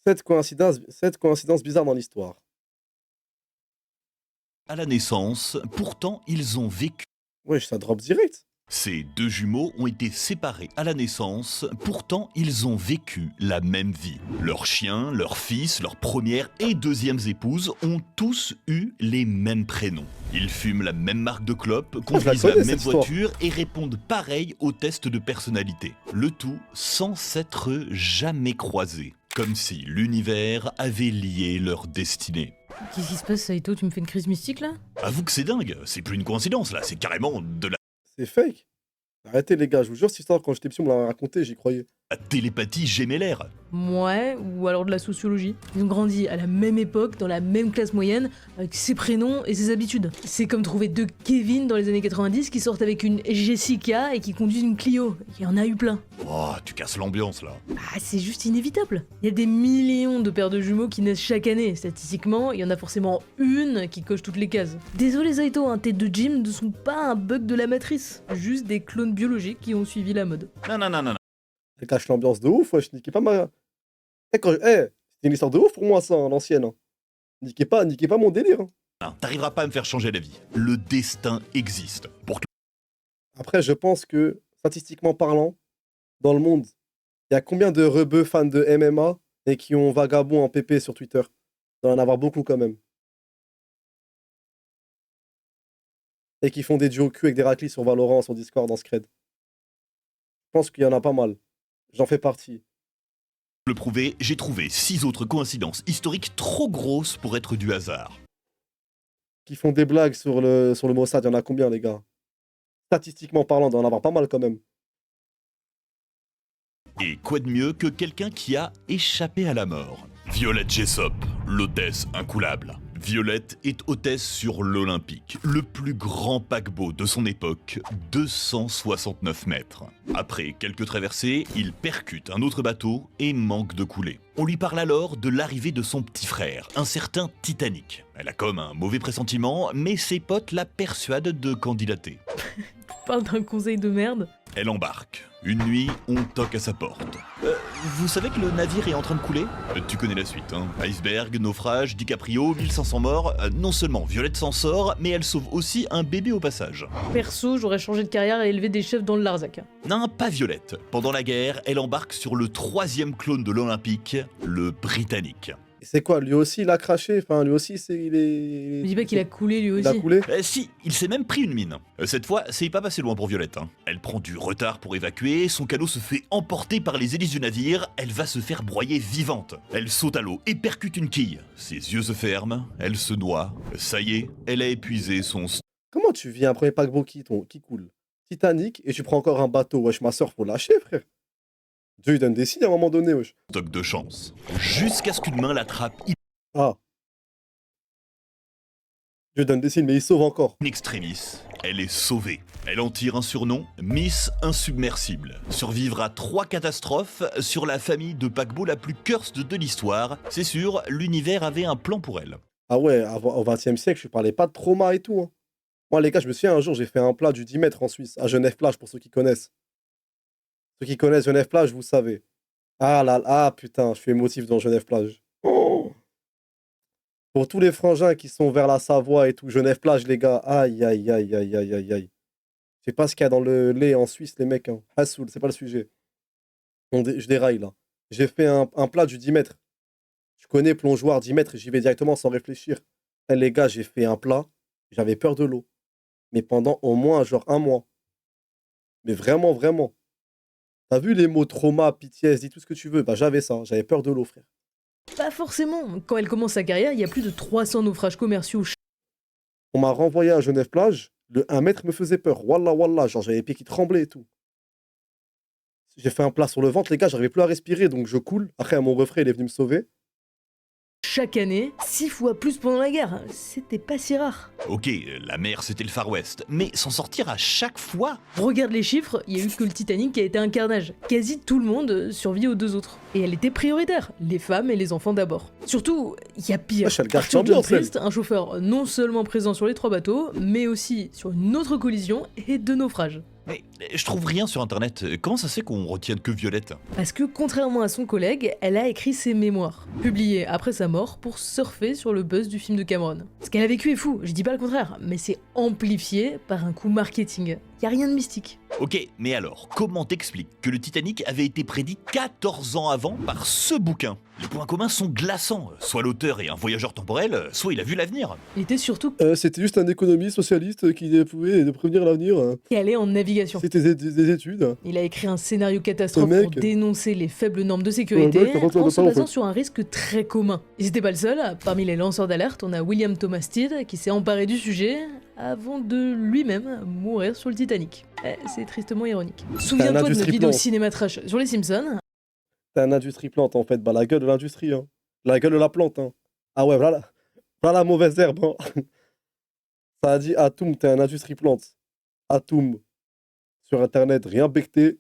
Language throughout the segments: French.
Cette coïncidence bizarre dans l'histoire. à la naissance, pourtant ils ont vécu. Wesh, ça drop direct. Ces deux jumeaux ont été séparés à la naissance, pourtant ils ont vécu la même vie. Leurs chiens, leurs fils, leurs premières et deuxièmes épouses ont tous eu les mêmes prénoms. Ils fument la même marque de clope, Je la conduisent la connais, même cette histoire. voiture et répondent pareil aux tests de personnalité. Le tout sans s'être jamais croisés. Comme si l'univers avait lié leur destinée. Qu'est-ce qui se passe, Saito? Tu me fais une crise mystique là? Avoue que c'est dingue, c'est plus une coïncidence là, c'est carrément de C'est fake. Arrêtez les gars, je vous jure, cette histoire, quand j'étais petit, on me l'a raconté, j'y croyais. la télépathie gémellaire. Ouais, ou alors de la sociologie. Ils ont grandi à la même époque, dans la même classe moyenne, avec ses prénoms et ses habitudes. C'est comme trouver deux Kevin dans les années 90 qui sortent avec une Jessica et qui conduisent une Clio. Il y en a eu plein. Oh, tu casses l'ambiance là. Ah, c'est juste inévitable. Il y a des millions de paires de jumeaux qui naissent chaque année. Statistiquement, il y en a forcément une qui coche toutes les cases. Désolé Saito, tes deux Jim ne sont pas un bug de la matrice. Juste des clones biologiques qui ont suivi la mode. Non. Ça cache l'ambiance de ouf, wesh, niquez pas ma. C'était une histoire de ouf pour moi, ça, hein, l'ancienne. Hein. Niquez pas mon délire. Hein. Non, t'arriveras pas à me faire changer d'avis. Le destin existe. Pour Après, je pense que, statistiquement parlant, dans le monde, il y a combien de rebeux fans de MMA et qui ont vagabond en PP sur Twitter? Il doit y en avoir beaucoup quand même. Et qui font des duos cul avec des raclis sur Valorant, sur Discord, dans Scred. Je pense qu'il y en a pas mal. J'en fais partie. le prouver, j'ai trouvé 6 autres coïncidences historiques trop grosses pour être du hasard. Qui font des blagues sur le Mossad, il y en a combien, les gars? Statistiquement parlant, il doit y en avoir pas mal quand même. Et quoi de mieux que quelqu'un qui a échappé à la mort? Violette Jessop, l'hôtesse incoulable. Violette est hôtesse sur l'Olympique, le plus grand paquebot de son époque, 269 mètres. Après quelques traversées, il percute un autre bateau et manque de couler. On lui parle alors de l'arrivée de son petit frère, un certain Titanic. Elle a comme un mauvais pressentiment, mais ses potes la persuadent de candidater. Parle d'un conseil de merde. Elle embarque. Une nuit, on toque à sa porte. Vous savez que le navire est en train de couler? Tu connais la suite, hein. Iceberg, naufrage, DiCaprio, 1500 morts. Non seulement Violette s'en sort, mais elle sauve aussi un bébé au passage. Perso, j'aurais changé de carrière et élevé des chefs dans le Larzac. Non, pas Violette. Pendant la guerre, elle embarque sur le 3e clone de l'Olympique, le Britannique. Et c'est quoi, lui aussi il a craché? Enfin, lui aussi, il est. Me dis pas qu'il a coulé lui Il a aussi. coulé? Si, il s'est même pris une mine. Cette fois, c'est pas passé loin pour Violette. Hein. Elle prend du retard pour évacuer, son canot se fait emporter par les hélices du navire, elle va se faire broyer vivante. Elle saute à l'eau et percute une quille. Ses yeux se ferment, elle se noie. Ça y est, elle a épuisé son Comment tu vis un premier paquebot qui coule? Titanic, et tu prends encore un bateau? Wesh, ma soeur, faut lâcher, frère. Dieu, il donne des signes à un moment donné, wesh. stock de chance. Jusqu'à ce qu'une main l'attrape Ah. Dieu donne des signes, mais il sauve encore. in extremis. Elle est sauvée. Elle en tire un surnom, Miss Insubmersible. Survivre à 3 catastrophes sur la famille de paquebots la plus cursed de l'histoire. C'est sûr, l'univers avait un plan pour elle. Ah ouais, au XXe siècle, je parlais pas de trauma et tout. Hein. Moi, les gars, je me souviens un jour, j'ai fait un plat du 10 mètres en Suisse, à Genève-Plage, pour ceux qui connaissent. Ceux qui connaissent Genève-Plage, vous savez. Ah là là, ah putain, je suis émotif dans Genève-Plage. Oh. Pour tous les frangins qui sont vers la Savoie et tout, Genève-Plage, les gars, aïe, aïe, aïe, aïe, aïe, aïe, aïe. Je sais pas ce qu'il y a dans le lait en Suisse, les mecs. Hein. Hassoul, c'est pas le sujet. Je déraille, là. J'ai fait un plat du 10 mètres. Je connais plongeoir 10 mètres, j'y vais directement sans réfléchir. Eh, les gars, j'ai fait un plat, j'avais peur de l'eau. Mais pendant au moins, genre, un mois. Mais vraiment, vraiment. T'as vu les mots trauma, PTSD, tout ce que tu veux? Bah, j'avais ça, j'avais peur de l'eau, frère. Pas forcément. Quand elle commence sa carrière, il y a plus de 300 naufrages commerciaux. On m'a renvoyé à Genève-Plage, le 1 mètre me faisait peur. Wallah, wallah, genre, j'avais les pieds qui tremblaient et tout. J'ai fait un plat sur le ventre, les gars, j'arrivais plus à respirer, donc je coule. Après, mon refrain, il est venu me sauver. Chaque année, 6 fois plus pendant la guerre. C'était pas si rare. Ok, la mer c'était le Far West, mais s'en sortir à chaque fois? Regarde les chiffres, il y a eu que le Titanic qui a été un carnage. Quasi tout le monde survit aux deux autres. Et elle était prioritaire, les femmes et les enfants d'abord. Surtout, il y a pire. Wesh, elle garde Arthur John l'ambiance, elle. Christ, un chauffeur non seulement présent sur les 3 bateaux, mais aussi sur une autre collision et 2 naufrages. Mais je trouve rien sur internet. Comment ça se fait qu'on retienne que Violette? Parce que contrairement à son collègue, elle a écrit ses mémoires, publiées après sa mort pour surfer sur le buzz du film de Cameron. Ce qu'elle a vécu est fou, je dis pas le contraire, mais c'est amplifié par un coup marketing. Y a rien de mystique. Ok, mais alors, comment t'expliques que le Titanic avait été prédit 14 ans avant par ce bouquin? Les points communs sont glaçants. Soit l'auteur est un voyageur temporel, soit il a vu l'avenir. Il était surtout C'était juste un économiste socialiste qui pouvait prévenir l'avenir. calé en navigation. C'était des études. Il a écrit un scénario catastrophe Ce mec- pour dénoncer les faibles normes de sécurité Ouais, mec, en se en basant fait. sur un risque très commun. Et c'était pas le seul, parmi les lanceurs d'alerte, on a William Thomas Stead qui s'est emparé du sujet avant de lui-même mourir sur le Titanic. C'est tristement ironique. Souviens-toi de notre industrie vidéo plante. cinéma trash sur les Simpsons. T'es un industrie plante en fait. Bah, la gueule de l'industrie. Hein. La gueule de la plante. Hein. Ah ouais, voilà la mauvaise herbe. Hein. Ça a dit Atom, t'es un industrie plante. Atom. Sur internet, rien becté.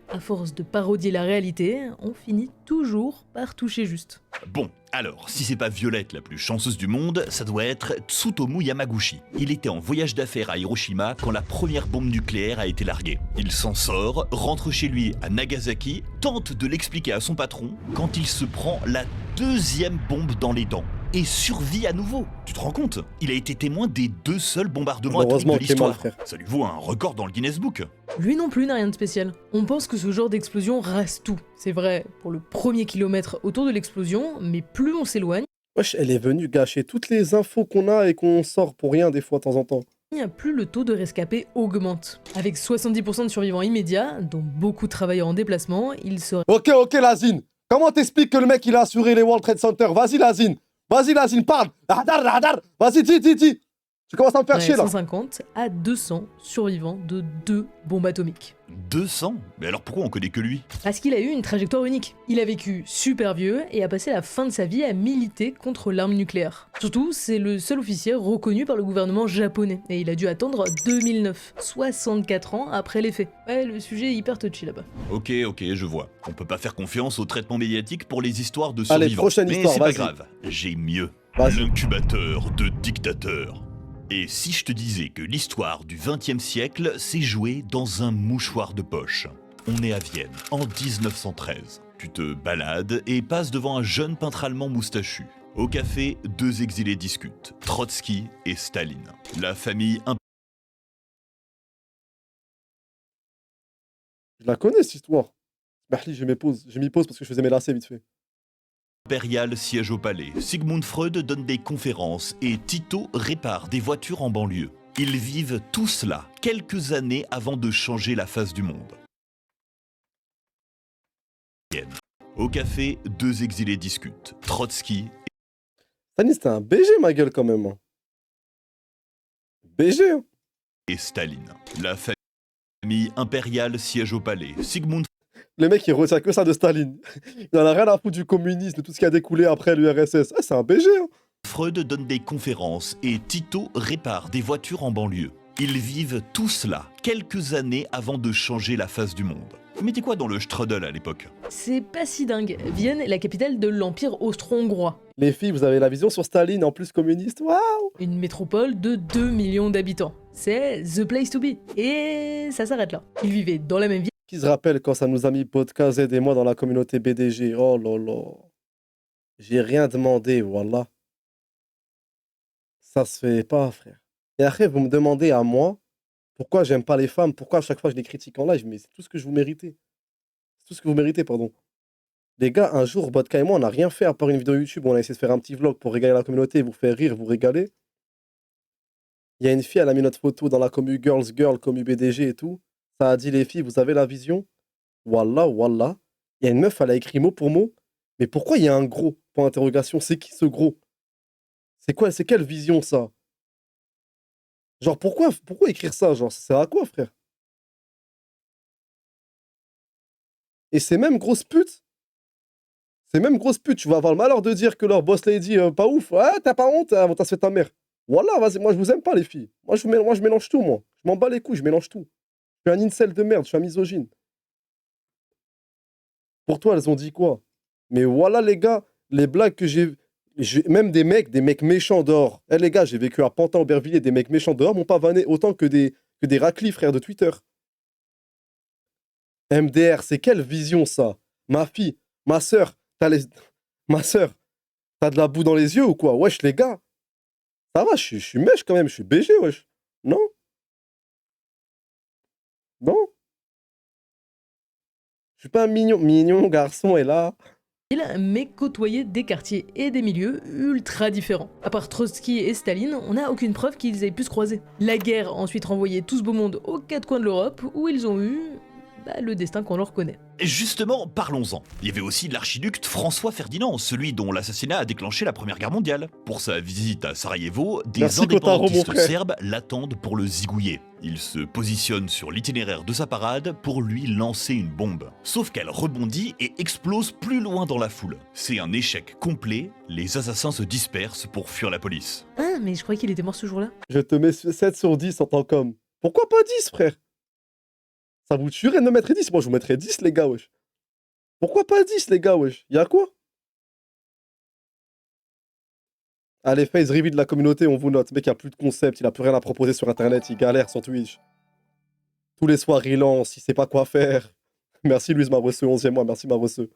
À force de parodier la réalité, on finit toujours par toucher juste. Bon, alors, si c'est pas Violette la plus chanceuse du monde, ça doit être Tsutomu Yamaguchi. Il était en voyage d'affaires à Hiroshima quand la première bombe nucléaire a été larguée. Il s'en sort, rentre chez lui à Nagasaki, tente de l'expliquer à son patron quand il se prend la deuxième bombe dans les dents et survit à nouveau. Tu te rends compte? Il a été témoin des 2 seuls bombardements atomiques Heureusement de qu'il est mort, l'histoire. frère. Ça lui vaut un record dans le Guinness Book. Lui non plus n'a rien de spécial. On pense que ce genre d'explosion rase tout. C'est vrai pour le premier kilomètre autour de l'explosion, mais plus on s'éloigne, Wesh, elle est venue gâcher toutes les infos qu'on a et qu'on sort pour rien des fois de temps en temps. plus le taux de rescapés augmente. Avec 70% de survivants immédiats, dont beaucoup travailleurs en déplacement, il serait Ok, Lazine. Comment t'expliques que le mec il a assuré les World Trade Center? Vas-y, Lazine, parle. Vas-y, dis. Tu commences à me faire chier là. 150 à 200 survivants de 2 bombes atomiques. 200? Mais alors pourquoi on connaît que lui? Parce qu'il a eu une trajectoire unique. Il a vécu super vieux et a passé la fin de sa vie à militer contre l'arme nucléaire. Surtout, c'est le seul officier reconnu par le gouvernement japonais. Et il a dû attendre 2009, 64 ans après les faits. Ouais, le sujet est hyper touchy là-bas. Ok, je vois. On peut pas faire confiance au traitement médiatique pour les histoires de Allez, survivants. prochaine Mais histoire, c'est pas vas-y. grave, j'ai mieux. Vas-y. L'incubateur de dictateurs. Et si je te disais que l'histoire du XXe siècle s'est jouée dans un mouchoir de poche? On est à Vienne, en 1913. Tu te balades et passes devant un jeune peintre allemand moustachu. Au café, 2 exilés discutent, Trotsky et Staline. La famille Je la connais cette histoire. Berli, j'ai mis pause parce que je faisais mes lacets vite fait. impériale siège au palais. Sigmund Freud donne des conférences et Tito répare des voitures en banlieue. Ils vivent tout cela quelques années avant de changer la face du monde. Au café, 2 exilés discutent, Trotsky Staline, c'était un BG, ma gueule, quand même. Hein. BG, hein. et Staline. La famille impériale siège au palais. Sigmund Le mec, il retient que ça de Staline. Il en a rien à foutre du communisme, de tout ce qui a découlé après l'URSS. Ah, c'est un BG, hein. Freud donne des conférences et Tito répare des voitures en banlieue. Ils vivent tout cela quelques années avant de changer la face du monde. Vous mettez quoi dans le Strudel à l'époque? C'est pas si dingue. Vienne est la capitale de l'Empire austro-hongrois. Les filles, vous avez la vision sur Staline, en plus communiste. Waouh! Une métropole de 2 millions d'habitants. C'est the place to be. Et ça s'arrête là. Ils vivaient dans la même ville. Qui se rappelle quand ça nous a mis podcast aidez-moi dans la communauté BDG? Oh là là. J'ai rien demandé, voilà. Ça se fait pas, frère. Et après, vous me demandez à moi pourquoi j'aime pas les femmes, pourquoi à chaque fois je les critique en live, mais c'est tout ce que vous méritez. C'est tout ce que vous méritez, pardon. Les gars, un jour, Bodka et moi, on n'a rien fait à part une vidéo YouTube où on a essayé de faire un petit vlog pour régaler la communauté, vous faire rire, vous régaler. Il y a une fille, elle a mis notre photo dans la commu Girl, commu BDG et tout. Ça a dit, les filles, vous avez la vision? Wallah, wallah. Il y a une meuf, elle a écrit mot pour mot. Mais pourquoi il y a un gros? Point d'interrogation. C'est qui ce gros? C'est quoi? C'est quelle vision, ça? Genre, pourquoi écrire ça? Genre, ça sert à quoi, frère? Et ces mêmes grosses putes, tu vas avoir le malheur de dire que leur boss lady, pas ouf. Ouais, t'as pas honte, hein, t'as fait ta mère. Voilà, vas-y, moi je vous aime pas, les filles. Moi je mélange tout, moi. Je m'en bats les couilles, je mélange tout. Je suis un incel de merde, je suis un misogyne. Pour toi, elles ont dit quoi? Mais voilà, les gars, les blagues que même des mecs méchants dehors. Eh les gars, j'ai vécu à Pantin-Aubervilliers, des mecs méchants dehors m'ont pas vanné autant que des que des raclis, frère, de Twitter. MDR, c'est quelle vision, ça? Ma fille, ma sœur, ma sœur, t'as de la boue dans les yeux ou quoi? Wesh, les gars. Ça va, je suis mèche quand même, je suis BG, wesh. Non? Non? Je suis pas un mignon garçon, et là... mais côtoyer des quartiers et des milieux ultra différents. À part Trotsky et Staline, on n'a aucune preuve qu'ils aient pu se croiser. La guerre a ensuite renvoyé tout ce beau monde aux quatre coins de l'Europe, où ils ont eu le destin qu'on leur connaît. Justement, parlons-en. Il y avait aussi l'archiduc François Ferdinand, celui dont l'assassinat a déclenché la Première Guerre mondiale. Pour sa visite à Sarajevo, des Merci, Kotaro, mon indépendantistes frère. serbes l'attendent pour le zigouiller. Il se positionne sur l'itinéraire de sa parade pour lui lancer une bombe. Sauf qu'elle rebondit et explose plus loin dans la foule. C'est un échec complet, les assassins se dispersent pour fuir la police. Ah, mais je croyais qu'il était mort ce jour-là. Je te mets 7 sur 10 en tant qu'homme. Pourquoi pas 10, frère? Ça vous tuerait de me mettre 10? Moi, je vous mettrais 10, les gars, wesh. Pourquoi pas 10, les gars, wesh? Y'a quoi? Allez, face reveal de la communauté, on vous note. Mec, il a plus de concept, il a plus rien à proposer sur Internet, il galère sur Twitch. Tous les soirs, il lance, il sait pas quoi faire. Merci, Louise Mavresseux, 11e mois, merci, Mavresseux.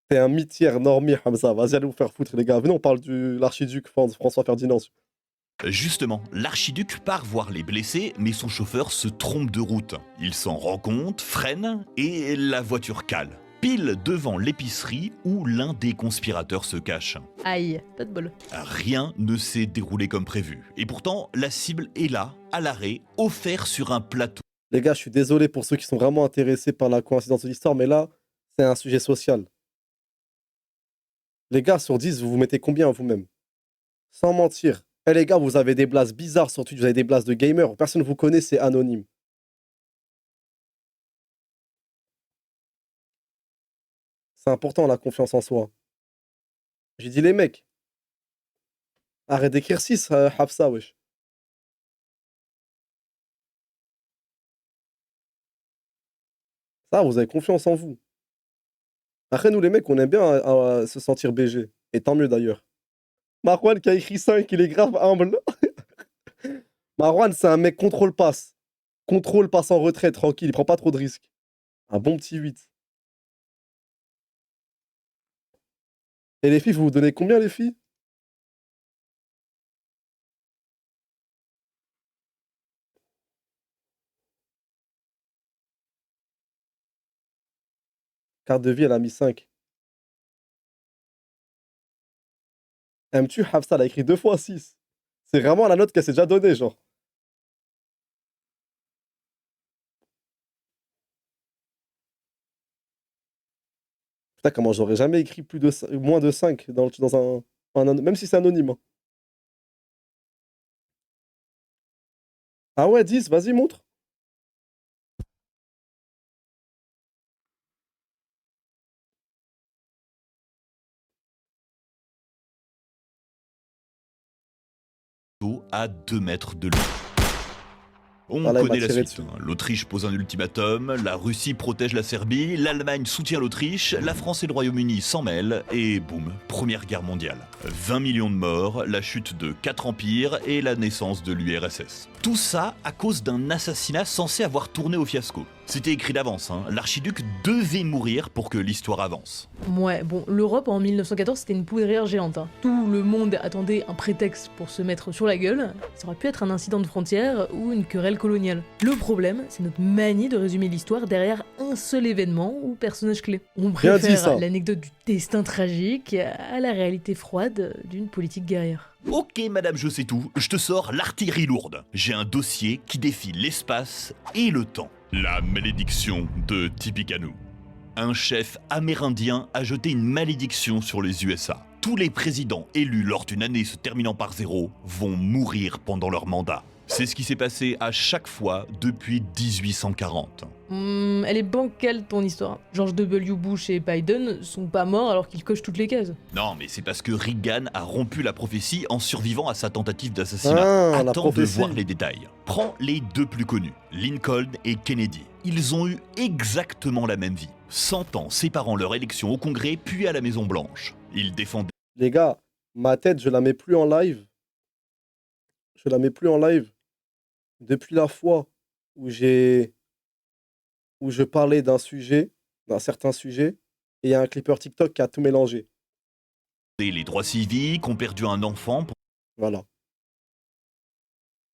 T'es un mythière normie, Hamza. Vas-y, allez vous faire foutre, les gars. Venez, on parle de l'archiduc François Ferdinand. Justement, l'archiduc part voir les blessés, mais son chauffeur se trompe de route. Il s'en rend compte, freine, et la voiture cale. Pile devant l'épicerie où l'un des conspirateurs se cache. Aïe, pas de bol. Rien ne s'est déroulé comme prévu. Et pourtant, la cible est là, à l'arrêt, offert sur un plateau. Les gars, je suis désolé pour ceux qui sont vraiment intéressés par la coïncidence de l'histoire, mais là, c'est un sujet social. Les gars, sur 10, vous vous mettez combien vous-même? Sans mentir. Eh les gars, vous avez des blases bizarres sur Twitch, vous avez des blases de gamers, personne ne vous connaît, c'est anonyme. C'est important la confiance en soi. J'ai dit les mecs. Arrête d'écrire 6, Hafsa, wesh. Ça, vous avez confiance en vous. Après, nous les mecs, on aime bien se sentir BG. Et tant mieux d'ailleurs. Marwan qui a écrit 5, il est grave humble. Marwan, c'est un mec contrôle passe. Contrôle passe en retrait, tranquille, il prend pas trop de risques. Un bon petit 8. Et les filles, vous vous donnez combien, les filles? Carte de vie, elle a mis 5. Elle me tue, Hafsa, elle a écrit 2 fois 6. C'est vraiment la note qu'elle s'est déjà donnée, genre. Putain, comment j'aurais jamais écrit moins de 5 dans même si c'est anonyme. Hein. Ah ouais, 10, vas-y, montre. À 2 mètres de lui. On Ah là, il connaît m'a la tiré suite. dessus. L'Autriche pose un ultimatum, la Russie protège la Serbie, l'Allemagne soutient l'Autriche, la France et le Royaume-Uni s'en mêlent, et boum, Première Guerre mondiale. 20 millions de morts, la chute de 4 empires et la naissance de l'URSS. Tout ça à cause d'un assassinat censé avoir tourné au fiasco. C'était écrit d'avance, hein. L'archiduc devait mourir pour que l'histoire avance. Ouais, bon, l'Europe en 1914 c'était une poudrière géante. Hein. Tout le monde attendait un prétexte pour se mettre sur la gueule. Ça aurait pu être un incident de frontière ou une querelle coloniale. Le problème, c'est notre manie de résumer l'histoire derrière un seul événement ou personnage clé. On Bien dit, ça. préfère l'anecdote du destin tragique à la réalité froide d'une politique guerrière. Ok madame je sais tout, je te sors l'artillerie lourde. J'ai un dossier qui défie l'espace et le temps. La malédiction de Tippecanoe. Un chef amérindien a jeté une malédiction sur les USA. Tous les présidents élus lors d'une année se terminant par 0 vont mourir pendant leur mandat. C'est ce qui s'est passé à chaque fois depuis 1840. Elle est bancale ton histoire. George W. Bush et Biden sont pas morts alors qu'ils cochent toutes les cases. Non, mais c'est parce que Reagan a rompu la prophétie en survivant à sa tentative d'assassinat. Ah, la Attends de prophétie. voir les détails. Prends les deux plus connus, Lincoln et Kennedy. Ils ont eu exactement la même vie. 100 ans séparant leur élection au Congrès puis à la Maison Blanche. Ils défendaient Les gars, ma tête, je la mets plus en live. Je la mets plus en live. depuis la fois où j'ai où je parlais d'un certain sujet, et il y a un clipper TikTok qui a tout mélangé. les droits civiques, ont perdu un enfant Voilà.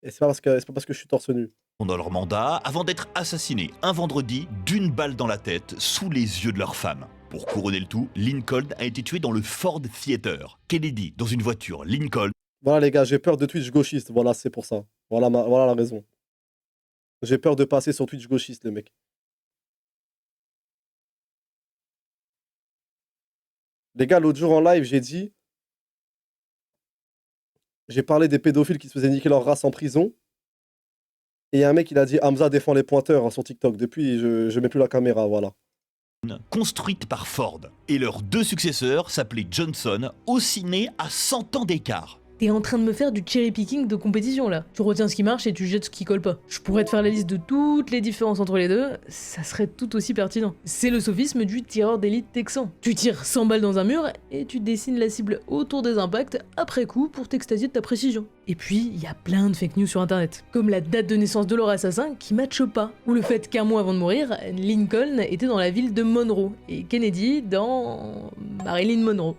Et c'est pas parce que je suis torse nu. pendant leur mandat, avant d'être assassinés un vendredi d'une balle dans la tête sous les yeux de leur femme. Pour couronner le tout, Lincoln a été tué dans le Ford Theater. Kennedy dans une voiture Lincoln. Voilà les gars, j'ai peur de Twitch gauchiste, voilà, c'est pour ça. Voilà la raison. J'ai peur de passer sur Twitch gauchiste, les mecs. Les gars, l'autre jour en live, j'ai parlé des pédophiles qui se faisaient niquer leur race en prison. Et il y a un mec, il a dit Hamza défend les pointeurs hein, sur TikTok. Depuis, je mets plus la caméra, voilà. Construite par Ford. Et leurs deux successeurs s'appelaient Johnson, aussi nés à 100 ans d'écart. T'es en train de me faire du cherry picking de compétition là. Tu retiens ce qui marche et tu jettes ce qui colle pas. Je pourrais te faire la liste de toutes les différences entre les deux, ça serait tout aussi pertinent. C'est le sophisme du tireur d'élite texan. Tu tires 100 balles dans un mur et tu dessines la cible autour des impacts après coup pour t'extasier de ta précision. Et puis, il y a plein de fake news sur internet, comme la date de naissance de leur assassin qui matche pas, ou le fait qu'un mois avant de mourir, Lincoln était dans la ville de Monroe et Kennedy dans Marilyn Monroe.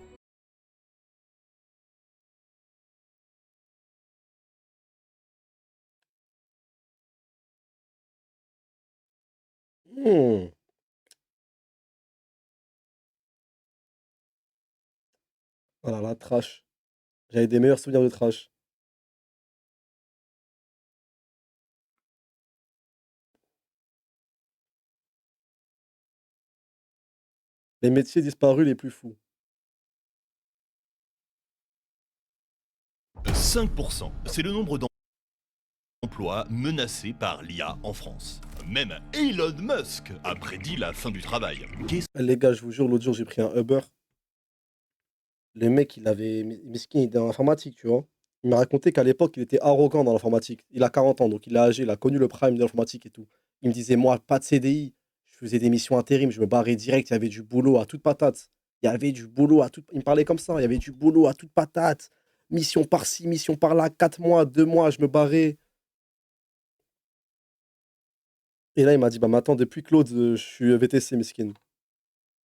Hmm. Voilà, la trash. J'avais des meilleurs souvenirs de trash. Les métiers disparus les plus fous. 5%, c'est le nombre d'emplois menacés par l'IA en France. Même Elon Musk a prédit la fin du travail. Les gars, je vous jure, l'autre jour, j'ai pris un Uber. Le mec, Miskin, il est dans l'informatique, tu vois. Il m'a raconté qu'à l'époque, il était arrogant dans l'informatique. Il a 40 ans, donc il est âgé, il a connu le prime de l'informatique et tout. Il me disait, moi, pas de CDI. Je faisais des missions intérim, je me barrais direct, il y avait du boulot à toute patate. Il y avait du boulot à toute... Il me parlait comme ça, il y avait du boulot à toute patate. Mission par-ci, mission par-là, 4 mois, 2 mois, je me barrais. Et là, il m'a dit, bah maintenant, depuis Claude, je suis VTC, Miskin.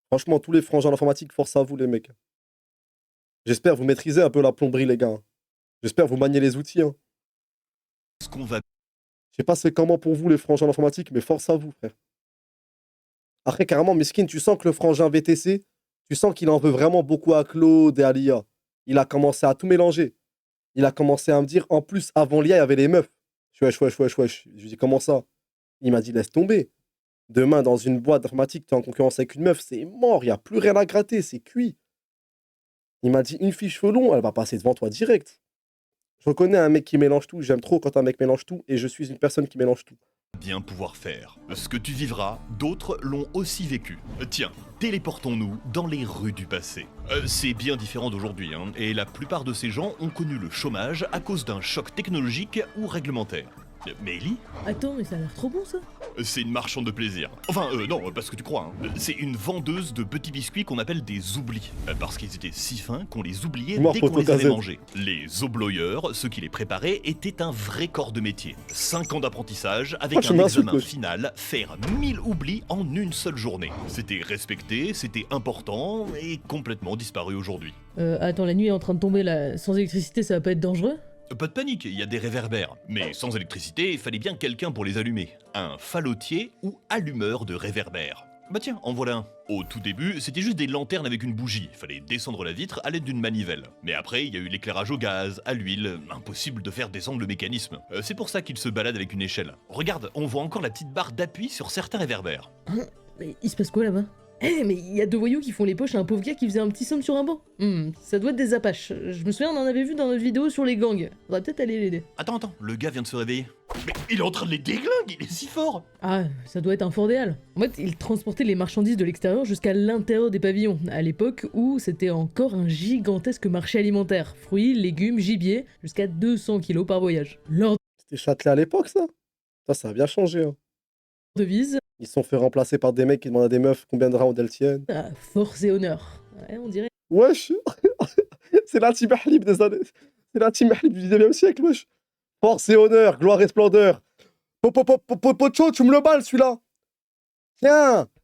Franchement, tous les frangins d'informatique, force à vous, les mecs. J'espère vous maîtrisez un peu la plomberie, les gars. J'espère vous maniez les outils. Hein. Ce qu'on va Je sais pas c'est comment pour vous, les frangins d'informatique, mais force à vous, frère. Après, carrément, Miskin, tu sens que le frangin VTC, tu sens qu'il en veut vraiment beaucoup à Claude et à l'IA. Il a commencé à tout mélanger. Il a commencé à me dire, en plus, avant l'IA, il y avait les meufs. Wesh. Je lui dis, comment ça? Il m'a dit, laisse tomber. Demain, dans une boîte d'informatique, tu es en concurrence avec une meuf, c'est mort, il n'y a plus rien à gratter, c'est cuit. Il m'a dit, une fille cheveux longs, elle va passer devant toi direct. Je reconnais un mec qui mélange tout, j'aime trop quand un mec mélange tout, et je suis une personne qui mélange tout. bien pouvoir faire. Ce que tu vivras, d'autres l'ont aussi vécu. Tiens, téléportons-nous dans les rues du passé. C'est bien différent d'aujourd'hui, hein, et la plupart de ces gens ont connu le chômage à cause d'un choc technologique ou réglementaire. Mais Ellie, Attends, mais ça a l'air trop bon ça. c'est une marchande de plaisir. Enfin, non, parce que tu crois, hein. C'est une vendeuse de petits biscuits qu'on appelle des oublis. Parce qu'ils étaient si fins qu'on les oubliait Mort dès qu'on les avait photocasette. mangés. Les obloyeurs, ceux qui les préparaient, étaient un vrai corps de métier. 5 ans d'apprentissage avec je un m'insulte, examen wesh. final, faire 1000 oublis en une seule journée. C'était respecté, c'était important et complètement disparu aujourd'hui. Attends, la nuit est en train de tomber là. Sans électricité, ça va pas être dangereux? Pas de panique, il y a des réverbères. Mais sans électricité, il fallait bien quelqu'un pour les allumer. Un fallotier ou allumeur de réverbères. Bah tiens, en voilà un. Au tout début, c'était juste des lanternes avec une bougie. Il fallait descendre la vitre à l'aide d'une manivelle. Mais après, il y a eu l'éclairage au gaz, à l'huile. Impossible de faire descendre le mécanisme. C'est pour ça qu'il se balade avec une échelle. Regarde, on voit encore la petite barre d'appui sur certains réverbères. Mais il se passe quoi là-bas? Mais il y a deux voyous qui font les poches à un pauvre gars qui faisait un petit somme sur un banc. Ça doit être des apaches. Je me souviens, on en avait vu dans notre vidéo sur les gangs. Faudrait peut-être aller l'aider. Attends, le gars vient de se réveiller. Mais il est en train de les déglinguer, il est si fort. Ah, ça doit être un fort idéal. En fait, il transportait les marchandises de l'extérieur jusqu'à l'intérieur des pavillons, à l'époque où c'était encore un gigantesque marché alimentaire. Fruits, légumes, gibier, jusqu'à 200 kilos par voyage. Leur C'était Châtelet à l'époque, ça? Ça a bien changé. Hein. devise, Ils se sont fait remplacer par des mecs qui demandent à des meufs combien de rounds elles tiennent. force et honneur. Ouais, on dirait. Wesh. C'est la team Ahlib des années. C'est la team Ahlib du 19e siècle, wesh. Force et honneur, gloire et splendeur. Pocho, tu me le balles celui-là.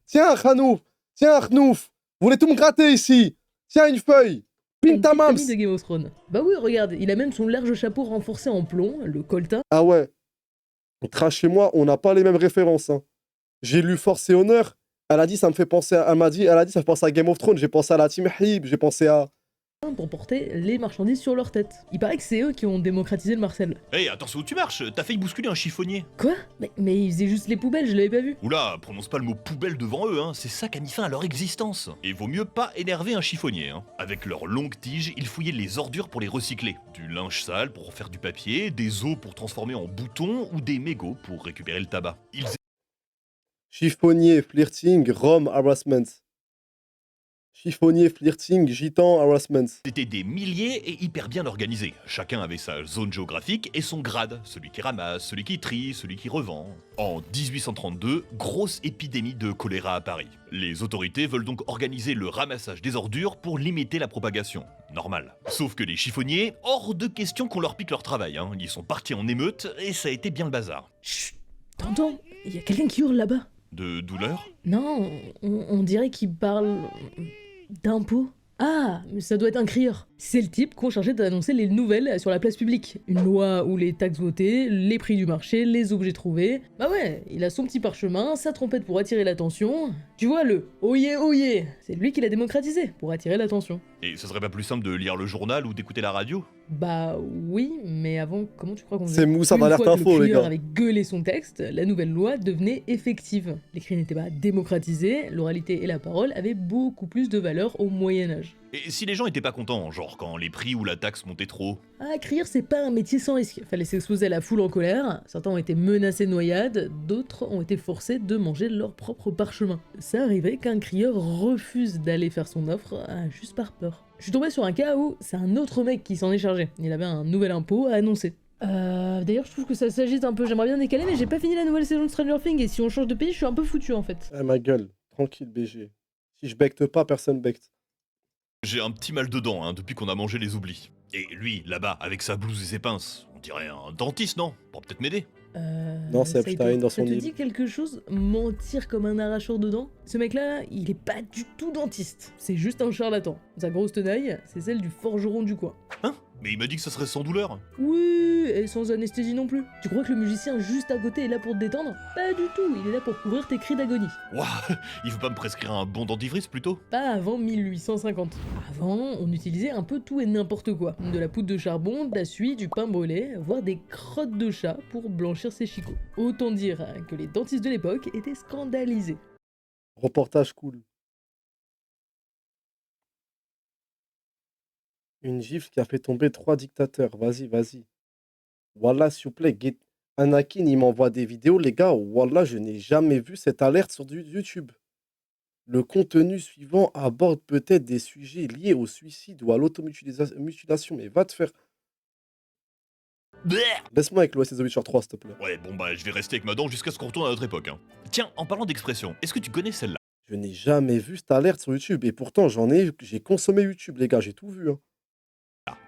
Tiens, Khanouf. Tiens, Arnouf. Vous voulez tout me gratter ici. Tiens, une feuille. Pine ta Petite mams. famille de Game of Thrones. Bah oui, regarde, il a même son large chapeau renforcé en plomb, le colta. Ah ouais. Crash chez moi, on n'a pas les mêmes références. Hein. J'ai lu Force et Honneur. Elle a dit, ça me fait penser à... Elle a dit, ça me fait penser à Game of Thrones. J'ai pensé à la Team Hib. J'ai pensé à... Pour porter les marchandises sur leur tête. Il paraît que c'est eux qui ont démocratisé le Marcel. Hé, attention où tu marches, t'as failli bousculer un chiffonnier. Quoi mais ils faisaient juste les poubelles, je l'avais pas vu. Oula, prononce pas le mot poubelle devant eux, hein, c'est ça qui a mis fin à leur existence. Et vaut mieux pas énerver un chiffonnier, hein. Avec leurs longues tiges, ils fouillaient les ordures pour les recycler. Du linge sale pour faire du papier, des os pour transformer en boutons ou des mégots pour récupérer le tabac. Ils Chiffonnier, flirting, Rome, harassment. Chiffonnier, flirting, gitan, harassment. étaient des milliers et hyper bien organisés. Chacun avait sa zone géographique et son grade, celui qui ramasse, celui qui trie, celui qui revend. En 1832, grosse épidémie de choléra à Paris. Les autorités veulent donc organiser le ramassage des ordures pour limiter la propagation. Normal. Sauf que les chiffonniers, hors de question qu'on leur pique leur travail, hein. Ils sont partis en émeute et ça a été bien le bazar. Chut, t'entends? Il y a quelqu'un qui hurle là-bas. De douleur? Non, on dirait qu'il parle d'impôts. Ah, mais ça doit être un crieur. C'est le type qu'on chargeait d'annoncer les nouvelles sur la place publique. Une loi où les taxes votées, les prix du marché, les objets trouvés. Bah ouais, il a son petit parchemin, sa trompette pour attirer l'attention. Tu vois le oyez oyez, c'est lui qui l'a démocratisé pour attirer l'attention. Et ce serait pas plus simple de lire le journal ou d'écouter la radio? Bah oui, mais avant, comment tu crois qu'on C'est faisait? Moussa Une d'Alerte fois que Info, le les crieur gars. avait gueulé son texte, la nouvelle loi devenait effective. L'écrit n'était pas démocratisé, l'oralité et la parole avaient beaucoup plus de valeur au Moyen-Âge. Et si les gens étaient pas contents, genre quand les prix ou la taxe montaient trop? Ah, crier, c'est pas un métier sans risque. Fallait s'exposer à la foule en colère, certains ont été menacés de noyade, d'autres ont été forcés de manger leur propre parchemin. Ça arrivait qu'un crieur refuse d'aller faire son offre, juste par peur. Je suis tombé sur un cas où c'est un autre mec qui s'en est chargé. Il avait un nouvel impôt à annoncer. D'ailleurs, je trouve que ça s'agite un peu. J'aimerais bien décaler, mais j'ai pas fini la nouvelle saison de Stranger Things, et si on change de pays, je suis un peu foutu en fait. Eh ma gueule, tranquille BG. Si je becte pas, personne becte. J'ai un petit mal dedans, hein, depuis qu'on a mangé les oublis. Et lui, là-bas, avec sa blouse et ses pinces, on dirait un dentiste, non? Pour peut-être m'aider. Non, c'est Saito, Epstein dans ça son te île. dit quelque chose? Mentir comme un arracheur de dents? Ce mec-là, il est pas du tout dentiste. C'est juste un charlatan. Sa grosse tenaille, c'est celle du forgeron du coin. Hein? Mais il m'a dit que ça serait sans douleur. Oui, et sans anesthésie non plus. Tu crois que le musicien juste à côté est là pour te détendre? Pas du tout, il est là pour couvrir tes cris d'agonie. Ouah, il faut pas me prescrire un bon dentifrice plutôt? Pas avant 1850. Avant, on utilisait un peu tout et n'importe quoi. De la poudre de charbon, de la suie, du pain brûlé, voire des crottes de chat pour blanchir ses chicots. Autant dire que les dentistes de l'époque étaient scandalisés. Reportage cool. Une gifle qui a fait tomber 3 dictateurs. Vas-y, vas-y. Wallah, s'il vous plaît, Anakin, il m'envoie des vidéos, les gars. Wallah, je n'ai jamais vu cette alerte sur YouTube. Le contenu suivant aborde peut-être des sujets liés au suicide ou à l'automutilation. Mais va te faire... Bleh. Laisse-moi avec l'OSS The Witcher 3, s'il te plaît. Ouais, bon bah je vais rester avec ma dent jusqu'à ce qu'on retourne à notre époque. Hein. Tiens, en parlant d'expression, est-ce que tu connais celle-là? Je n'ai jamais vu cette alerte sur YouTube. Et pourtant, j'ai consommé YouTube, les gars. J'ai tout vu. Hein.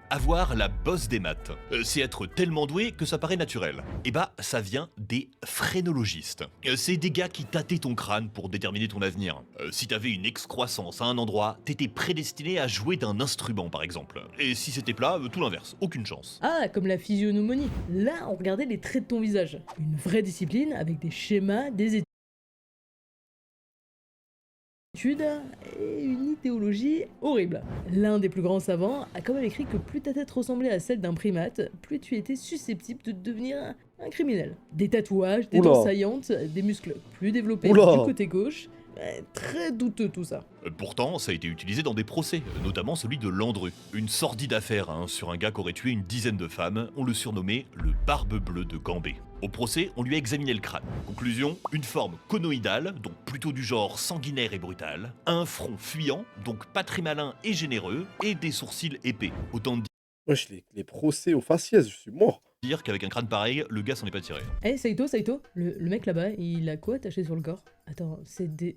Avoir la bosse des maths. C'est être tellement doué que ça paraît naturel. Et bah, ça vient des phrénologistes. C'est des gars qui tâtaient ton crâne pour déterminer ton avenir. Si t'avais une excroissance à un endroit, t'étais prédestiné à jouer d'un instrument par exemple. Et si c'était plat, tout l'inverse, aucune chance. Ah, comme la physionomonie. Là, on regardait les traits de ton visage. Une vraie discipline avec des schémas, des études et une idéologie horrible. L'un des plus grands savants a quand même écrit que plus ta tête ressemblait à celle d'un primate, plus tu étais susceptible de devenir un criminel. Des tatouages, des Oula. dents saillantes, des muscles plus développés Oula. du côté gauche. Très douteux tout ça. Pourtant, ça a été utilisé dans des procès, notamment celui de Landru. Une sordide affaire hein, sur un gars qui aurait tué une dizaine de femmes, on le surnommait le Barbe Bleue de Gambé. Au procès, on lui a examiné le crâne. Conclusion, une forme conoïdale, donc plutôt du genre sanguinaire et brutal, un front fuyant, donc pas très malin et généreux, et des sourcils épais. Autant Wesh, les procès au faciès, je suis mort. dire qu'avec un crâne pareil, le gars s'en est pas tiré. Eh, Saito, le mec là-bas, il a quoi attaché sur le corps? Attends, c'est des...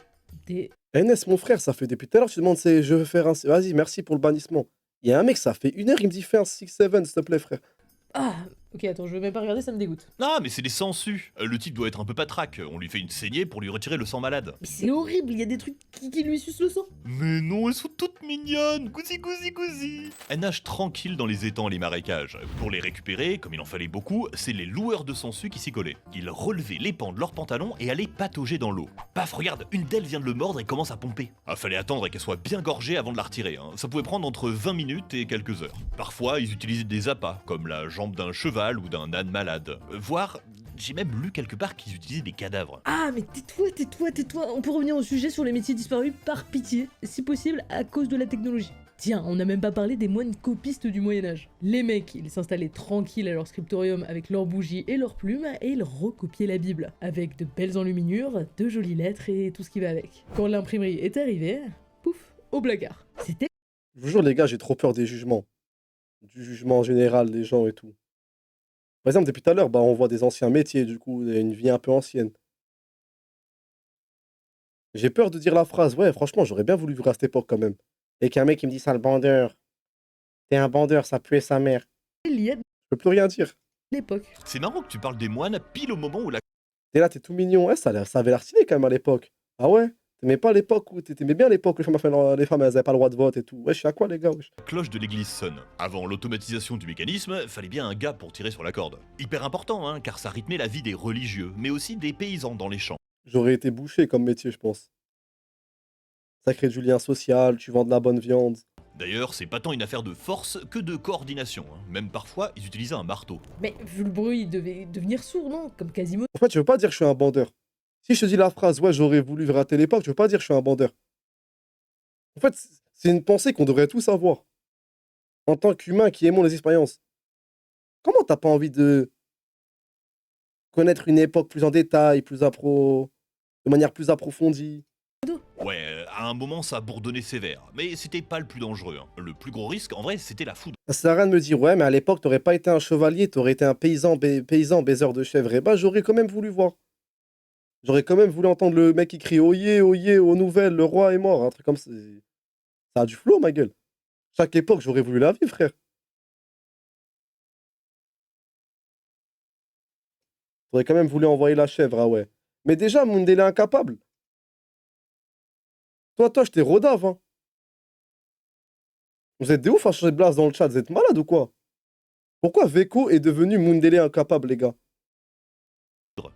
NS, mon frère, ça fait depuis tout à l'heure, tu demandes, je veux faire un... Vas-y, merci pour le bannissement. Il y a un mec, ça fait 1 heure, il me dit fais un 6-7, s'il te plaît, frère. Ah, Ok, attends, je vais même pas regarder, ça me dégoûte. Ah, mais c'est des sangsues. Le type doit être un peu patraque. On lui fait une saignée pour lui retirer le sang malade. Mais c'est horrible, il y a des trucs qui lui sucent le sang. Mais non, elles sont toutes mignonnes. Gousi, gousi, gousi. Elles nagent tranquilles dans les étangs et les marécages. Pour les récupérer, comme il en fallait beaucoup, c'est les loueurs de sangsues qui s'y collaient. Ils relevaient les pans de leurs pantalons et allaient patauger dans l'eau. Paf, regarde, une d'elles vient de le mordre et commence à pomper. Ah, fallait attendre qu'elle soit bien gorgée avant de la retirer. Ça pouvait prendre entre 20 minutes et quelques heures. Parfois, ils utilisaient des appâts, comme la jambe d'un cheval ou d'un âne malade. Voire, j'ai même lu quelque part qu'ils utilisaient des cadavres. Ah, mais tais-toi. On peut revenir au sujet sur les métiers disparus par pitié, si possible à cause de la technologie. Tiens, on n'a même pas parlé des moines copistes du Moyen-Âge. Les mecs, ils s'installaient tranquilles à leur scriptorium avec leurs bougies et leurs plumes et ils recopiaient la Bible, avec de belles enluminures, de jolies lettres et tout ce qui va avec. Quand l'imprimerie est arrivée, pouf, au placard. C'était Je vous jure, les gars, j'ai trop peur des jugements. Du jugement général des gens et tout. Par exemple, depuis tout à l'heure, bah, on voit des anciens métiers, du coup, et une vie un peu ancienne. J'ai peur de dire la phrase, ouais, franchement, j'aurais bien voulu vivre à cette époque quand même. Et qu'un mec qui me dit, ça, le bandeur. T'es un bandeur, ça puait sa mère. lié à Je peux plus rien dire. l'époque. C'est marrant que tu parles des moines pile au moment où la T'es là, t'es tout mignon. Ouais, ça avait l'air stylé quand même à l'époque. Ah ouais? T'aimais pas l'époque où t'aimais bien l'époque où les femmes elles avaient pas le droit de vote et tout. Ouais, je suis à quoi les gars? Wesh. cloche de l'église sonne. Avant l'automatisation du mécanisme, fallait bien un gars pour tirer sur la corde. Hyper important, hein, car ça rythmait la vie des religieux, mais aussi des paysans dans les champs. J'aurais été bouché comme métier, je pense. Ça crée du lien social, tu vends de la bonne viande. D'ailleurs, c'est pas tant une affaire de force que de coordination. Même parfois, ils utilisaient un marteau. Mais vu le bruit, il devait devenir sourd, non? Comme Quasimodo. En fait, je veux pas dire que je suis un bandeur. Si je te dis la phrase, ouais, j'aurais voulu vivre à telle époque, je veux pas dire que je suis un bandeur. En fait, c'est une pensée qu'on devrait tous avoir. En tant qu'humain qui aimons les expériences. Comment t'as pas envie de connaître une époque plus en détail, de manière plus approfondie? Ouais, à un moment, ça bourdonnait sévère, mais c'était pas le plus dangereux. Le plus gros risque, en vrai, c'était la foudre. Ça sert à rien de me dire, ouais, mais à l'époque, t'aurais pas été un chevalier, t'aurais été un paysan baiseur de chèvre. Et bah, j'aurais quand même voulu voir. J'aurais quand même voulu entendre le mec qui crie oyez, aux nouvelles, le roi est mort. Un truc comme ça. Ça a du flow, ma gueule. Chaque époque, j'aurais voulu la vivre, frère. J'aurais quand même voulu envoyer la chèvre, ah ouais. Mais déjà, Mundele est incapable. Toi, je t'ai rodave, hein. Vous êtes des ouf à changer de blase dans le chat, vous êtes malade ou quoi? Pourquoi Veko est devenu Mundele incapable, les gars?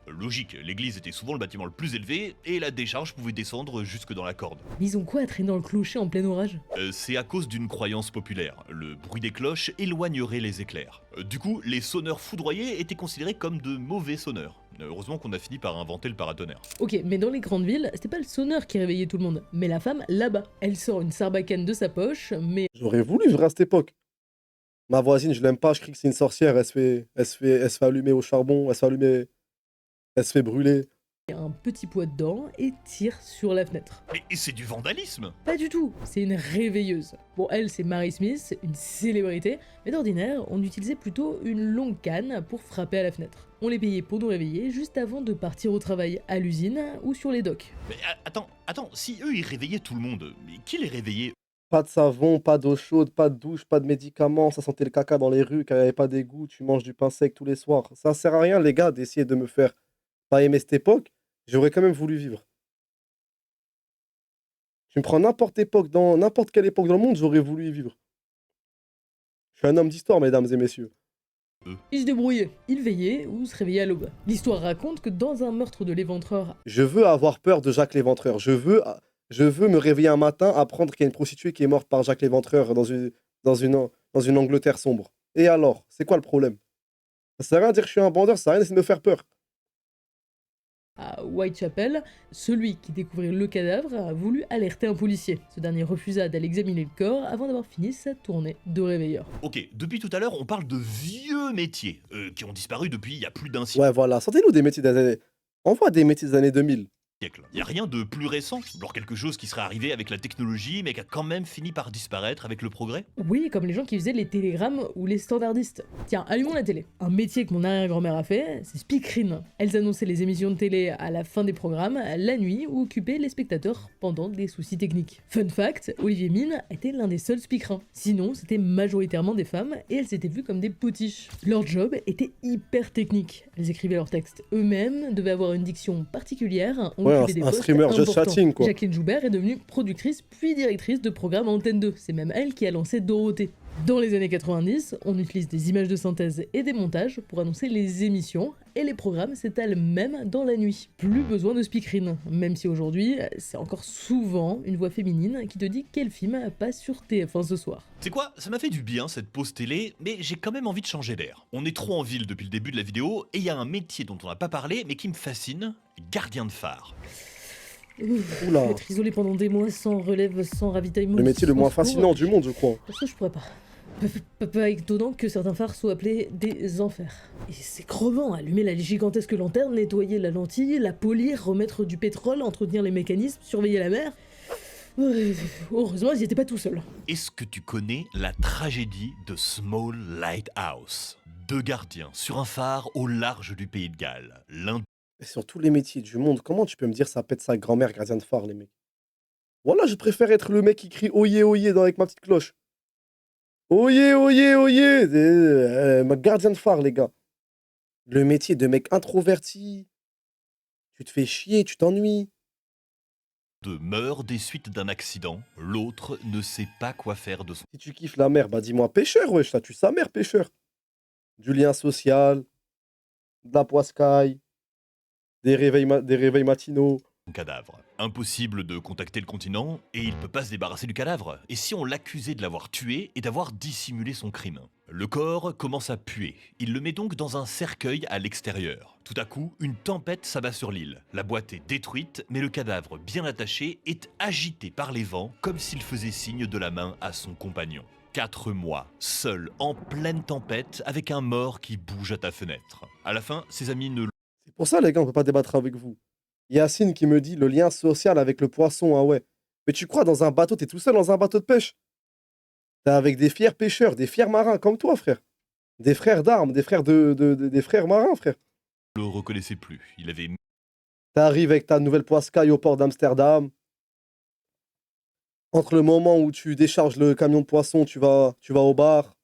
Logique, l'église était souvent le bâtiment le plus élevé, et la décharge pouvait descendre jusque dans la corde. Mais ils ont quoi à traîner dans le clocher en plein orage? C'est à cause d'une croyance populaire. Le bruit des cloches éloignerait les éclairs. Du coup, les sonneurs foudroyés étaient considérés comme de mauvais sonneurs. Heureusement qu'on a fini par inventer le paratonnerre. Ok, mais dans les grandes villes, c'était pas le sonneur qui réveillait tout le monde, mais la femme là-bas. Elle sort une sarbacane de sa poche, mais J'aurais voulu vivre à cette époque. Ma voisine, je l'aime pas, je crie que c'est une sorcière, elle se fait allumer au charbon, elle se fait brûler. un petit poids dedans et tire sur la fenêtre. Mais c'est du vandalisme! Pas du tout, c'est une réveilleuse. Bon, elle, c'est Mary Smith, une célébrité, mais d'ordinaire, on utilisait plutôt une longue canne pour frapper à la fenêtre. On les payait pour nous réveiller juste avant de partir au travail à l'usine ou sur les docks. Mais attends, si eux ils réveillaient tout le monde, mais qui les réveillait? Pas de savon, pas d'eau chaude, pas de douche, pas de médicaments, ça sentait le caca dans les rues, car il n'y avait pas d'égout, tu manges du pain sec tous les soirs. Ça sert à rien, les gars, d'essayer de me faire pas aimer cette époque. J'aurais quand même voulu vivre. Tu me prends n'importe quelle époque dans le monde, j'aurais voulu y vivre. Je suis un homme d'histoire, mesdames et messieurs. Ils se débrouillaient, ils veillaient ou se réveillaient à l'aube. L'histoire raconte que dans un meurtre de l'éventreur Je veux avoir peur de Jacques l'Éventreur. Je veux me réveiller un matin, apprendre qu'il y a une prostituée qui est morte par Jacques l'Éventreur dans une Angleterre sombre. Et alors, c'est quoi le problème? Ça sert à rien de dire que je suis un bandeur, ça sert à rien d'essayer de me faire peur. à Whitechapel, celui qui découvrit le cadavre a voulu alerter un policier. Ce dernier refusa d'aller examiner le corps avant d'avoir fini sa tournée de réveilleur. Ok, depuis tout à l'heure, on parle de vieux métiers qui ont disparu depuis il y a plus d'un siècle. Ouais, voilà. Sortez-nous des métiers des années. Envoie des métiers des années 2000. siècle. Y a rien de plus récent, genre quelque chose qui serait arrivé avec la technologie mais qui a quand même fini par disparaître avec le progrès? Oui, comme les gens qui faisaient les télégrammes ou les standardistes. Tiens, allumons la télé. Un métier que mon arrière-grand-mère a fait, c'est speakerine. Elles annonçaient les émissions de télé à la fin des programmes, la nuit, ou occupaient les spectateurs pendant des soucis techniques. Fun fact, Olivier Mine était l'un des seuls speakerins. Sinon, c'était majoritairement des femmes, et elles s'étaient vues comme des potiches. Leur job était hyper technique. Elles écrivaient leurs textes eux-mêmes, devaient avoir une diction particulière, Ouais, occupaient des un postes streamer just importants. chatting, quoi. Jacqueline Joubert est devenue productrice puis directrice de programme Antenne 2. C'est même elle qui a lancé Dorothée. Dans les années 90, on utilise des images de synthèse et des montages pour annoncer les émissions, et les programmes s'étalent même dans la nuit. Plus besoin de speakerine, même si aujourd'hui, c'est encore souvent une voix féminine qui te dit quel film passe sur TF1 ce soir. C'est quoi? Ça m'a fait du bien cette pause télé, mais j'ai quand même envie de changer d'air. On est trop en ville depuis le début de la vidéo, et il y a un métier dont on n'a pas parlé, mais qui me fascine, gardien de phare. Oula. Être isolé pendant des mois sans relève, sans ravitaillement. Le métier le sans moins secours, fascinant du monde, je crois. ça, je pourrais pas. Pas étonnant que certains phares soient appelés des enfers. Et c'est crevant, allumer la gigantesque lanterne, nettoyer la lentille, la polir, remettre du pétrole, entretenir les mécanismes, surveiller la mer. Heureusement, ils étaient pas tout seuls. Est-ce que tu connais la tragédie de Small Lighthouse? Deux gardiens sur un phare au large du pays de Galles. L'un Et sur tous les métiers du monde, comment tu peux me dire ça pète sa grand-mère gardien de phare, les mecs? Voilà, je préfère être le mec qui crie oyez, oyez avec ma petite cloche. Oyez, oyez, oyez! Ma gardien de phare, les gars. Le métier de mec introverti. Tu te fais chier, tu t'ennuies. d'eux meurt des suites d'un accident, l'autre ne sait pas quoi faire de son... Si tu kiffes la mer, bah dis-moi pêcheur, wesh, ça tue sa mère, pêcheur. Du lien social, de la poiscaille, des réveils matinaux. cadavre. Impossible de contacter le continent, et il peut pas se débarrasser du cadavre. Et si on l'accusait de l'avoir tué et d'avoir dissimulé son crime? Le corps commence à puer. Il le met donc dans un cercueil à l'extérieur. Tout à coup, une tempête s'abat sur l'île. La boîte est détruite, mais le cadavre, bien attaché, est agité par les vents comme s'il faisait signe de la main à son compagnon. 4 mois, seul, en pleine tempête, avec un mort qui bouge à ta fenêtre. À la fin, ses amis ne C'est pour ça, les gars, on peut pas débattre avec vous. Yacine qui me dit le lien social avec le poisson, ah ouais. Mais tu crois, dans un bateau, t'es tout seul dans un bateau de pêche? T'es avec des fiers pêcheurs, des fiers marins comme toi, frère. Des frères d'armes, des frères des frères marins, frère. le reconnaissait plus. Il avait T'arrives avec ta nouvelle poiscaille au port d'Amsterdam. Entre le moment où tu décharges le camion de poisson, tu vas au bar.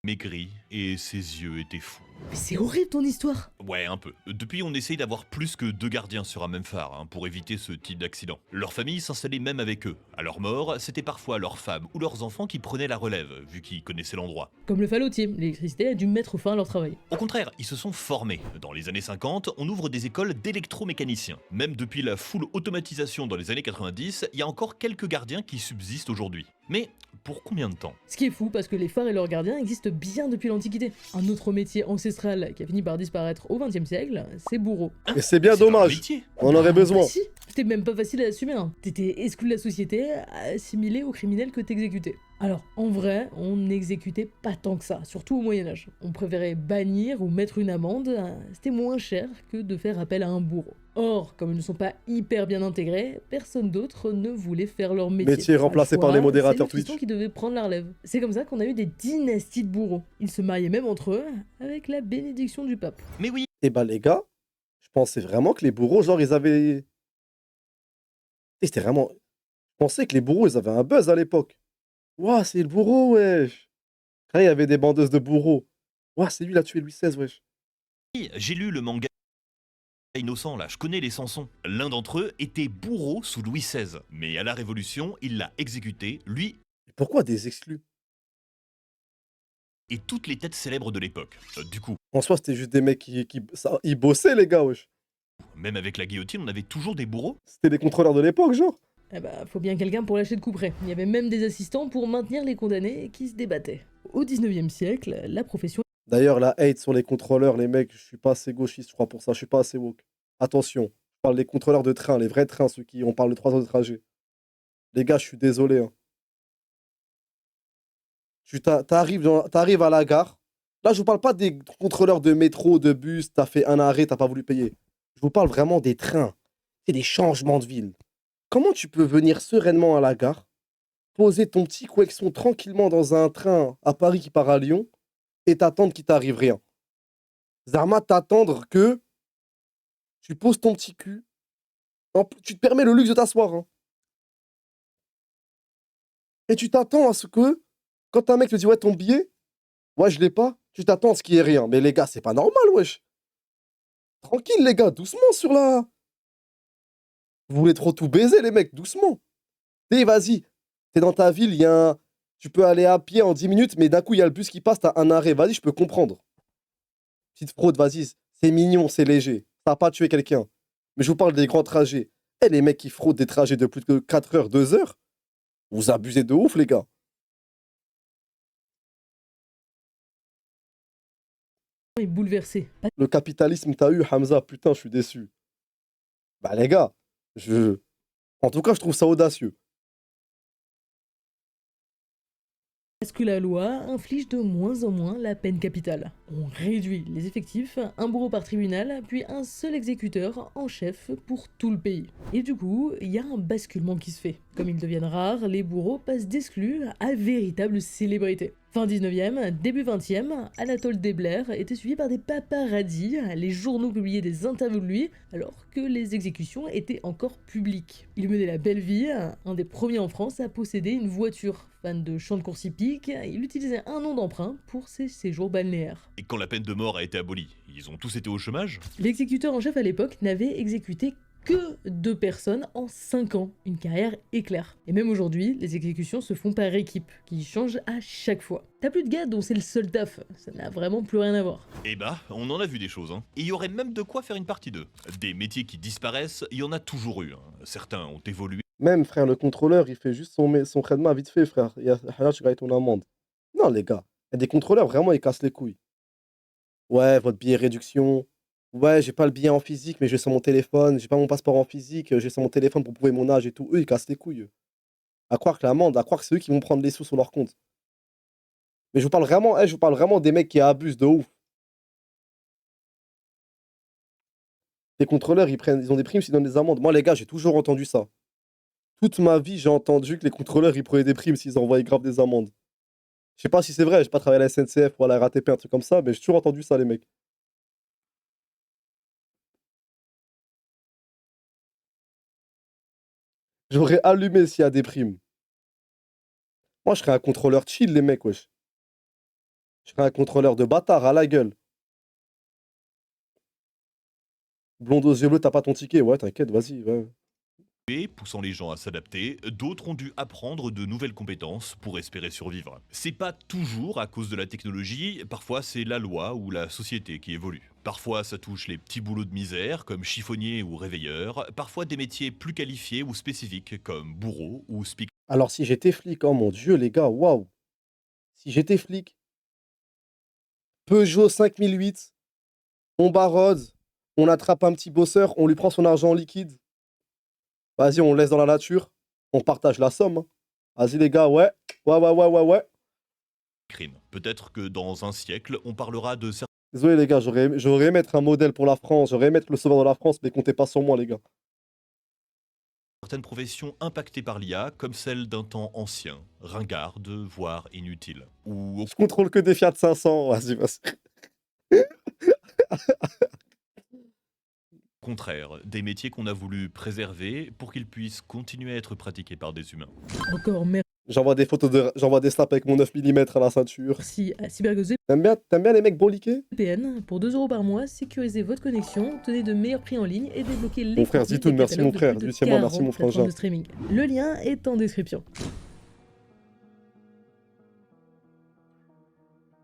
maigri et ses yeux étaient fous. Mais c'est horrible ton histoire. Ouais, un peu. Depuis, on essaye d'avoir plus que 2 gardiens sur un même phare, pour éviter ce type d'accident. Leur famille s'installait même avec eux. À leur mort, c'était parfois leurs femmes ou leurs enfants qui prenaient la relève, vu qu'ils connaissaient l'endroit. Comme le fallotier, l'électricité a dû mettre fin à leur travail. Au contraire, ils se sont formés. Dans les années 50, on ouvre des écoles d'électromécaniciens. Même depuis la full automatisation dans les années 90, il y a encore quelques gardiens qui subsistent aujourd'hui. Mais pour combien de temps? Ce qui est fou parce que les phares et leurs gardiens existent bien depuis l'Antiquité. Un autre métier ancestral qui a fini par disparaître au XXe siècle, c'est bourreau. Et c'est bien C'est un dommage. métier. On en aurait besoin. Si, c'était même pas facile à assumer. Hein. T'étais exclu de la société, assimilé aux criminels que t'exécutais. Alors, en vrai, on n'exécutait pas tant que ça, surtout au Moyen-Âge. On préférait bannir ou mettre une amende, c'était moins cher que de faire appel à un bourreau. Or, comme ils ne sont pas hyper bien intégrés, personne d'autre ne voulait faire leur métier. Métier remplacé Pas le par les choix, modérateurs c'est les fistons Twitch. qui devaient prendre la relève. C'est comme ça qu'on a eu des dynasties de bourreaux. Ils se mariaient même entre eux, avec la bénédiction du pape. Mais oui, Et bah les gars, je pensais vraiment que les bourreaux, genre, ils avaient... Et c'était vraiment... Je pensais que les bourreaux, ils avaient un buzz à l'époque. Ouah, c'est le bourreau, wesh. Ah, il y avait des bandeuses de bourreaux. Ouah, c'est lui, il a tué Louis XVI, wesh. j'ai lu le manga innocent là, je connais les Sansons. L'un d'entre eux était bourreau sous Louis XVI. Mais à la Révolution, il l'a exécuté, lui Et pourquoi des exclus? et toutes les têtes célèbres de l'époque. Du coup, En soi, c'était juste des mecs ils bossaient, les gars, wesh. même avec la guillotine, on avait toujours des bourreaux. C'était les contrôleurs de l'époque, genre. Eh bah, faut bien quelqu'un pour lâcher de couperet. Il y avait même des assistants pour maintenir les condamnés qui se débattaient. Au 19e siècle, la profession D'ailleurs, la hate sur les contrôleurs, les mecs, je suis pas assez gauchiste, je crois, pour ça. Je suis pas assez woke. Attention, je parle des contrôleurs de train, les vrais trains, ceux qui... On parle de 3 heures de trajet. Les gars, je suis désolé, hein. T'arrives à la gare. Là, je vous parle pas des contrôleurs de métro, de bus, t'as fait un arrêt, t'as pas voulu payer. Je vous parle vraiment des trains. C'est des changements de ville. Comment tu peux venir sereinement à la gare, poser ton petit couexon tranquillement dans un train à Paris qui part à Lyon et t'attendre qu'il t'arrive rien? Zarma, t'attendre que tu poses ton petit cul. Tu te permets le luxe de t'asseoir, hein. Et tu t'attends à ce que, quand un mec te dit, ouais, ton billet, ouais, je l'ai pas, tu t'attends à ce qu'il y ait rien. Mais les gars, c'est pas normal, wesh. Tranquille, les gars, doucement sur la. Vous voulez trop tout baiser, les mecs, doucement. T'es, vas-y, t'es dans ta ville, il y a un. Tu peux aller à pied en 10 minutes, mais d'un coup, il y a le bus qui passe, t'as un arrêt. Vas-y, je peux comprendre. Petite fraude, vas-y, c'est mignon, c'est léger. Ça n'a pas tué quelqu'un. Mais je vous parle des grands trajets. Eh, les mecs qui fraudent des trajets de plus de 4 heures, 2 heures, vous abusez de ouf, les gars. est bouleversé. Le capitalisme t'a eu, Hamza, putain, je suis déçu. Bah, les gars, en tout cas, je trouve ça audacieux. Parce que la loi inflige de moins en moins la peine capitale. On réduit les effectifs, un bourreau par tribunal, puis un seul exécuteur en chef pour tout le pays. Et du coup, il y a un basculement qui se fait. Comme ils deviennent rares, les bourreaux passent d'exclus à véritables célébrités. Fin 19e, début 20e, Anatole Deblair était suivi par des paparazzis, les journaux publiaient des interviews de lui, alors que les exécutions étaient encore publiques. Il menait la belle vie, un des premiers en France à posséder une voiture. Fan de champs de course hippique, il utilisait un nom d'emprunt pour ses séjours balnéaires. Et quand la peine de mort a été abolie, ils ont tous été au chômage? L'exécuteur en chef à l'époque n'avait exécuté que 2 personnes en 5 ans, une carrière éclair. Et même aujourd'hui, les exécutions se font par équipe, qui changent à chaque fois. T'as plus de gars dont c'est le seul taf, ça n'a vraiment plus rien à voir. Eh bah, on en a vu des choses, hein. Et il y aurait même de quoi faire une partie 2. Des métiers qui disparaissent, il y en a toujours eu, hein. Certains ont évolué. Même, frère, le contrôleur, il fait juste son khedma vite fait, frère. Il y a là, tu gagnes ton amende. Non, les gars, il y a des contrôleurs, vraiment, ils cassent les couilles. Ouais, votre billet réduction. Ouais, j'ai pas le billet en physique, mais j'ai sur mon téléphone. J'ai pas mon passeport en physique, j'ai sur mon téléphone pour prouver mon âge et tout. Eux, ils cassent les couilles, eux. À croire que l'amende, à croire que c'est eux qui vont prendre les sous sur leur compte. Mais je vous parle vraiment des mecs qui abusent de ouf. Les contrôleurs, ils ont des primes, ils donnent des amendes. Moi, les gars, j'ai toujours entendu ça. Toute ma vie, j'ai entendu que les contrôleurs, ils prenaient des primes s'ils envoyaient grave des amendes. Je sais pas si c'est vrai, j'ai pas travaillé à la SNCF ou à la RATP, un truc comme ça, mais j'ai toujours entendu ça, les mecs. J'aurais allumé s'il y a des primes. Moi, je serais un contrôleur chill, les mecs, wesh. Je serais un contrôleur de bâtard à la gueule. Blonde aux yeux bleus, t'as pas ton ticket? Ouais, t'inquiète, vas-y, ouais. Poussant les gens à s'adapter, d'autres ont dû apprendre de nouvelles compétences pour espérer survivre. C'est pas toujours à cause de la technologie, parfois c'est la loi ou la société qui évolue. Parfois ça touche les petits boulots de misère comme chiffonnier ou réveilleur, parfois des métiers plus qualifiés ou spécifiques comme bourreau ou speaker. Alors, si j'étais flic, oh mon Dieu, les gars, waouh. Si j'étais flic, Peugeot 5008, on barode, on attrape un petit bosseur, on lui prend son argent en liquide. Vas-y, on le laisse dans la nature, on partage la somme, hein. Vas-y, les gars, ouais. Crime. Peut-être que dans un siècle, on parlera de Désolé, les gars, j'aurais aimé être un modèle pour la France, j'aurais aimé être le sauveur de la France, mais comptez pas sur moi, les gars. certaines professions impactées par l'IA, comme celle d'un temps ancien, ringarde, voire inutile. Ou au Je contrôle que des Fiat 500, vas-y. contraire, des métiers qu'on a voulu préserver pour qu'ils puissent continuer à être pratiqués par des humains. Encore J'envoie des photos j'envoie des snaps avec mon 9 mm à la ceinture. merci à CyberGhost T'aimes bien les mecs broliqués? VPN. Pour 2 € par mois, sécurisez votre connexion, obtenez de meilleurs prix en ligne et débloquez les Mon frère contenus Zitoun, des merci catalogues mon frère. de plus de Lucien, moi, merci 40 mon plateformes frangin. de streaming. Le lien est en description.